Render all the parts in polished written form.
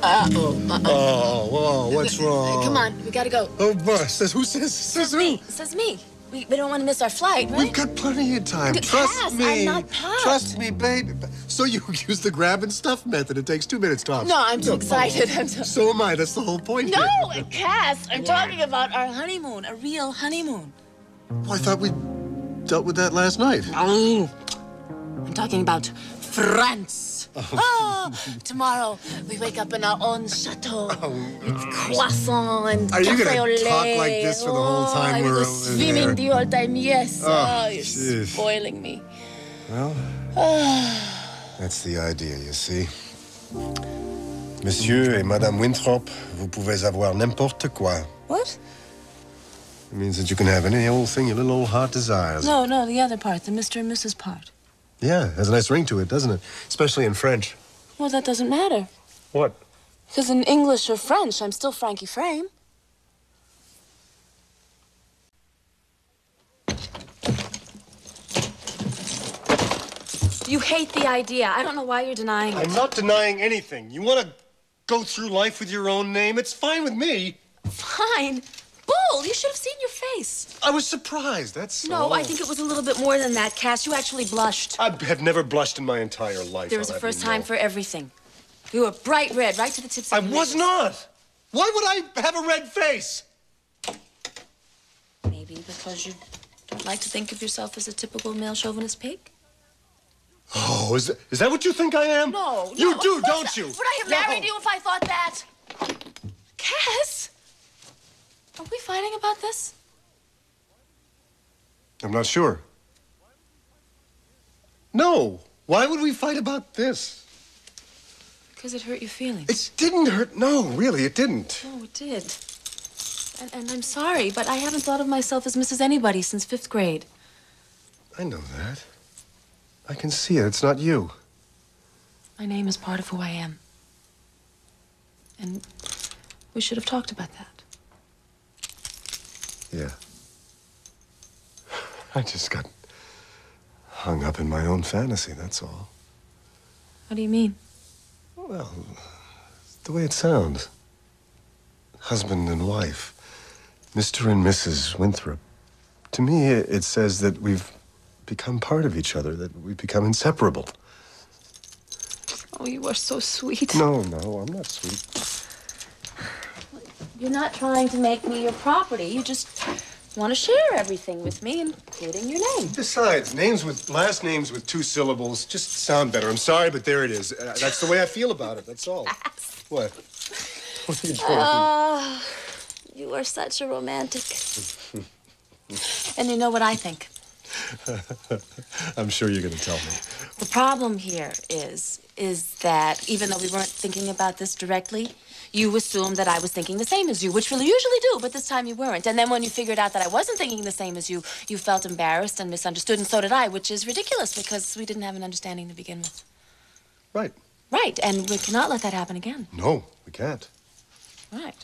Oh, whoa, what's wrong? Come on, we gotta go. Oh, boss, who says? Says me. Says me. We don't want to miss our flight, right? We've got plenty of time. Trust me. I'm not pumped. Trust me, baby. So you use the grab and stuff method. It takes 2 minutes tops. No, I'm too excited. So am I. That's the whole point No, here. Cass, I'm talking about our honeymoon, a real honeymoon. Well, I thought we dealt with that last night. Oh, I'm talking about France. Oh, tomorrow we wake up in our own chateau with croissant and Are you café going au to lait. talk like this for the whole time we're over swimming there? the whole time, yes. Oh, you're geez. spoiling me. Well, that's the idea, you see. Monsieur et Madame Winthrop, vous pouvez avoir n'importe quoi. What? It means that you can have any old thing your little old heart desires. No, the other part, the Mr. and Mrs. part. Yeah, has a nice ring to it, doesn't it? Especially in French. Well, that doesn't matter. What? Because in English or French, I'm still Frankie Frame. You hate the idea. I don't know why you're denying it. I'm not denying anything. You want to go through life with your own name? It's fine with me. Fine. Bull, you should have seen your face. I was surprised, that's No, all. I think it was a little bit more than that, Cass. You actually blushed. I have never blushed in my entire life. There was a first time for everything. You were bright red, right to the tips of your I was not. Why would I have a red face? Maybe because you don't like to think of yourself as a typical male chauvinist pig? Oh, is that what you think I am? No. You no, do, don't you? Would I have married you if I thought that? Cass? Are we fighting about this? I'm not sure. No. Why would we fight about this? Because it hurt your feelings. It didn't hurt. No, really, it didn't. No, it did. And I'm sorry, but I haven't thought of myself as Mrs. Anybody since 5th grade. I know that. I can see it. It's not you. My name is part of who I am. And we should have talked about that. Yeah. I just got hung up in my own fantasy, that's all. What do you mean? Well, the way it sounds. Husband and wife. Mr. and Mrs. Winthrop. To me, it says that we've become part of each other, that we've become inseparable. Oh, you are so sweet. No, I'm not sweet. You're not trying to make me your property. You just want to share everything with me, including your name. Besides, last names with 2 syllables just sound better. I'm sorry, but there it is. That's the way I feel about it, that's all. What? What are you doing? Oh, you are such a romantic. And you know what I think? I'm sure you're going to tell me. The problem here is that even though we weren't thinking about this directly, you assumed that I was thinking the same as you, which we usually do, but this time you weren't. And then when you figured out that I wasn't thinking the same as you, you felt embarrassed and misunderstood, and so did I, which is ridiculous because we didn't have an understanding to begin with. Right. Right, and we cannot let that happen again. No, we can't. Right.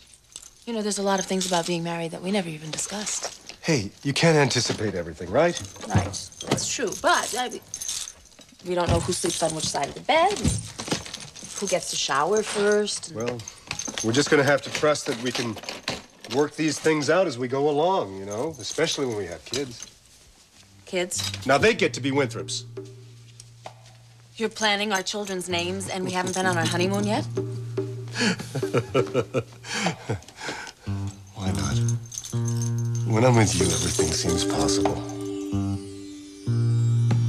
You know, there's a lot of things about being married that we never even discussed. Hey, you can't anticipate everything, right? Right, that's true, but we don't know who sleeps on which side of the bed, who gets to shower first. Well, we're just going to have to trust that we can work these things out as we go along, you know, especially when we have kids. Kids? Now, they get to be Winthrops. You're planning our children's names and we haven't been on our honeymoon yet? Why not? When I'm with you, everything seems possible.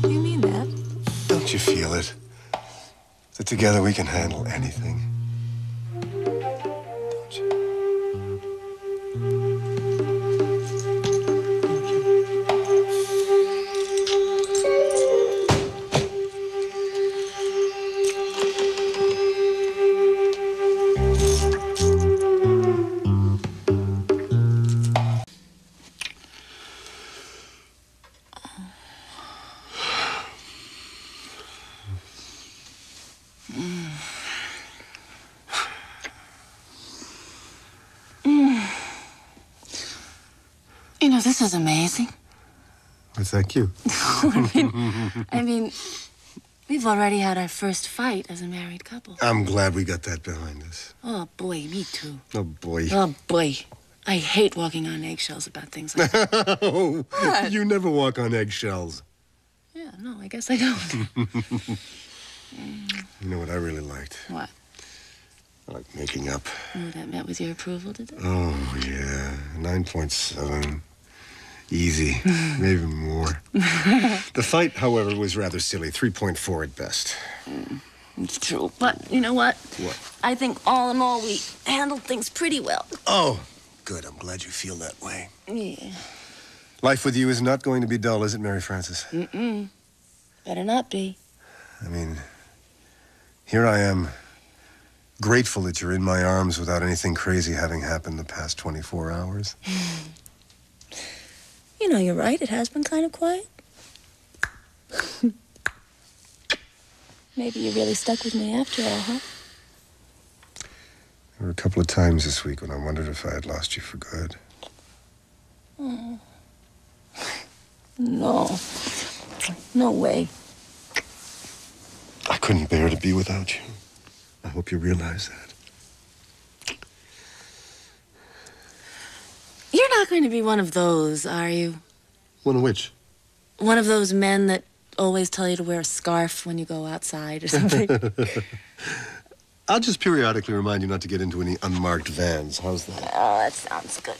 Do you mean that? Don't you feel it? That together we can handle anything. Don't you? You know, this is amazing. What's that cute? I mean, We've already had our first fight as a married couple. I'm glad we got that behind us. Oh, boy, me too. Oh, boy. Oh, boy. I hate walking on eggshells about things like that. Oh, What? you never walk on eggshells. Yeah, no, I guess I don't. You know what I really liked? What? I like making up. Oh, that met with your approval, did it? Oh, yeah. 9.7. Easy. Maybe more. The fight, however, was rather silly. 3.4 at best. It's true. But you know what? What? I think all in all, we handled things pretty well. Oh, good. I'm glad you feel that way. Yeah. Life with you is not going to be dull, is it, Mary Frances? Mm-mm. Better not be. I mean, here I am, grateful that you're in my arms without anything crazy having happened the past 24 hours. You know, you're right. It has been kind of quiet. Maybe you really stuck with me after all, huh? There were a couple of times this week when I wondered if I had lost you for good. Oh. No. No way. I couldn't bear to be without you. I hope you realize that. You're not going to be one of those, are you? One of which? One of those men that always tell you to wear a scarf when you go outside or something. I'll just periodically remind you not to get into any unmarked vans. How's that? Oh, that sounds good.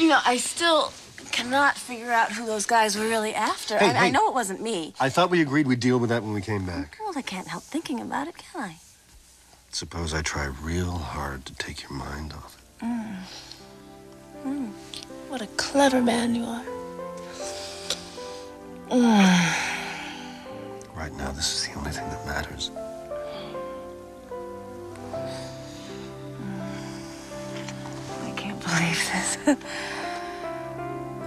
You know, I still cannot figure out who those guys were really after. Hey, I hey. know it wasn't me. I thought we agreed we'd deal with that when we came back. Well, I can't help thinking about it, can I? Suppose I try real hard to take your mind off it. What a clever man you are. Right now, this is the only thing that matters. I can't believe this.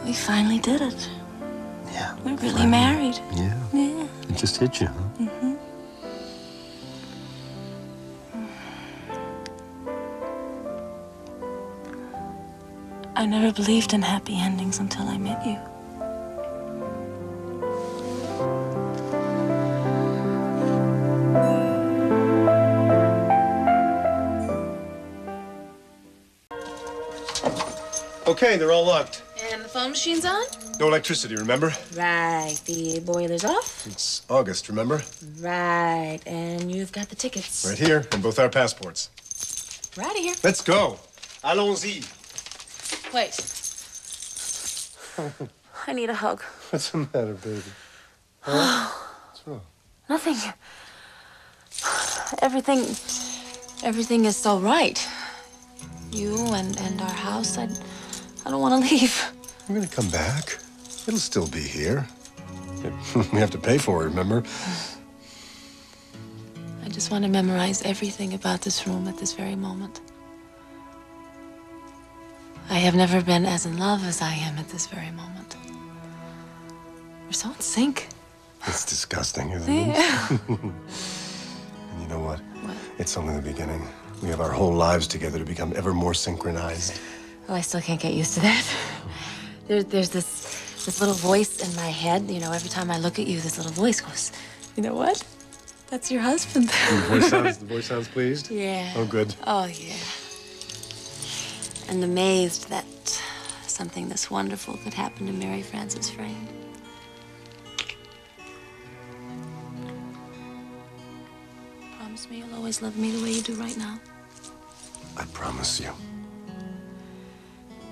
We finally did it. Yeah. We're really married. Yeah. Yeah. It just hit you, huh? Mm-hmm. I never believed in happy endings until I met you. Okay, they're all locked. And the phone machine's on? No electricity, remember? Right. The boiler's off? It's August, remember? Right. And you've got the tickets. Right here, and both our passports. Right here. Let's go. Allons-y. Wait. I need a hug. What's the matter, baby? Huh? What's wrong? Nothing. Everything is so right. You and our house. I don't want to leave. We're gonna come back. It'll still be here. We have to pay for it, remember? I just want to memorize everything about this room at this very moment. I have never been as in love as I am at this very moment. We're so in sync. It's disgusting, isn't it? Yeah. And you know what? What? It's only the beginning. We have our whole lives together to become ever more synchronized. Oh, I still can't get used to that. There's this little voice in my head. You know, every time I look at you, this little voice goes, you know what? That's your husband. The voice sounds pleased? Yeah. Oh, good. Oh, yeah. And amazed that something this wonderful could happen to Mary Frances Frayne. Promise me you'll always love me the way you do right now. I promise you.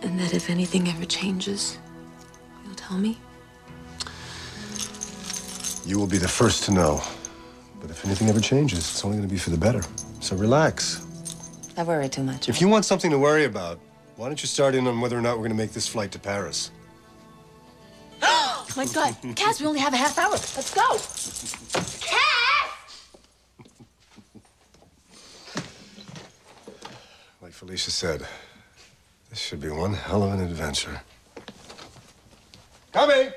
And that if anything ever changes, you'll tell me? You will be the first to know. But if anything ever changes, it's only going to be for the better. So relax. I worry too much. If you want something to worry about, why don't you start in on whether or not we're going to make this flight to Paris? Oh, my God. Cass, we only have a half hour. Let's go. Cass! Like Felicia said, this should be one hell of an adventure. Coming!